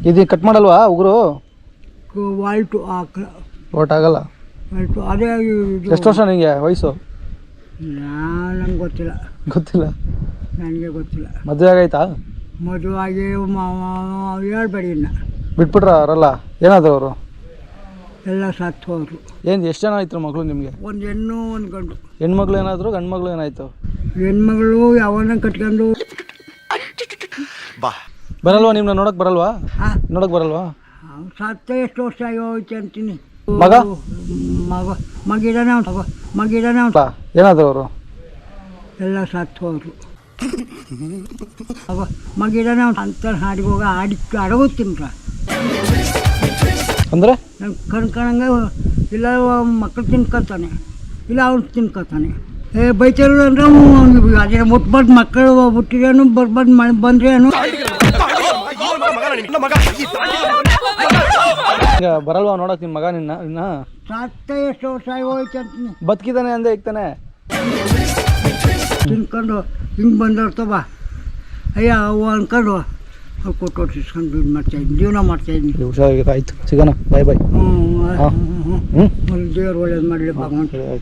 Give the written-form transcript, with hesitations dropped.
ಇದು ಕಟ್ ಮಾಡಲ್ವಾ ಉಗುರು? ವಾಲ್ಟು ಹಾಕಲ್ಲ. ಆಗಲ್ಲ. ವಾಲ್ಟು ಅದೇ ಎಷ್ಟು ವರ್ಷ ನಿಮಗೆ ವಯಸ್ಸು? ನಂಗೆ ಗೊತ್ತಿಲ್ಲ. ನನಗೆ ಗೊತ್ತಿಲ್ಲ. ಮದುವೆ ಆಗೈತಾ? ಮದುವೆ ಆಗಿ ಹೇಳ್ಬೇಡಿ ಇನ್ನು. ಬಿಟ್ಬಿಟ್ರ ಅವರೆಲ್ಲ? ಏನಾದ್ರು ಅವರು? ಎಲ್ಲ ಸತ್ತು ಹೋದ್ರು. ಏನು ಎಷ್ಟು ಜನ ಆಯ್ತು ಮಗಳು ನಿಮಗೆ? ಒಂದು ಹೆಣ್ಣು ಒಂದು ಗಂಡು. ಹೆಣ್ಮಕ್ಳು ಏನಾದ್ರು ಗಂಡು ಮಗಳು ಏನಾಯ್ತು? ಹೆಣ್ಮಗಳು ಯಾವನ್ನ ಕಟ್ಕೊಂಡು ಬರಲ್ವಾ? ನಿಮ್ಮನ್ನ ನೋಡಕ್ ಬರಲ್ವಾ? ನೋಡಕ್ ಬರಲ್ವಾ? ಸತ್ತ ಎಷ್ಟು ವರ್ಷ ಆಗೋಯ್ತು ಅಂತೀನಿ. ಮಗ ಮಗಿದಾನೆ ಏನಾದ್ರು ಅವರು? ಎಲ್ಲ ಸತ್ತು ಹೋದ್ರು. ಮಗಿದಾನೆ ಅಂತ ಹಾಡಿಗೆ ಹೋಗ ಅಡಗುತ್ತೀನಿ ಅಂದ್ರೆ ಕಣ್ಕಣಂಗೆ ಇಲ್ಲ ಮಕ್ಕಳು ತಿನ್ಕೊತಾನೆ, ಇಲ್ಲ ಅವ್ನು ತಿನ್ಕೊತಾನೆ. ಬೈತಾರು ಅಂದ್ರೆ ಅದೇ ಮುಟ್ಬಾರ್ದು, ಮಕ್ಕಳು ಹುಟ್ಟಿರೇನು ಬರ್ಬಾರ್ದು, ಬಂದ್ರೇನು. ಬರಲ್ವಾ ನೋಡಕ್ ನಿಮ್ಮ ಮಗ ನಿನ್ನ? ಸತ್ತ ಎಷ್ಟು ವರ್ಷ ಹೋಯ್ತು ಅಂತೀನಿ. ಬದುಕಿದಾನೆ ಅಂದೆ ಇಕ್ತಾನೆ ತಿನ್ಕೊಂಡು ಹಿಂಗೆ ಬಂದಿರ್ತವ. ಅಯ್ಯ ಅವು ಅನ್ಕೊಂಡು ಕೊಟ್ಟು ಇಸ್ಕೊಂಡು ಇದು ಮಾಡ್ತಾಯಿದ್ದೀನಿ, ಜೀವನ ಮಾಡ್ತಾಯಿದ್ದೀನಿ. ಹುಷಾರಾಗಿ ಆಯ್ತು, ಸಿಗೋಣ. ಬಾಯ್ ಬಾಯ್. ದೇವ್ರು ಒಳ್ಳೇದು ಮಾಡಲಿ ಭಗವಂತ.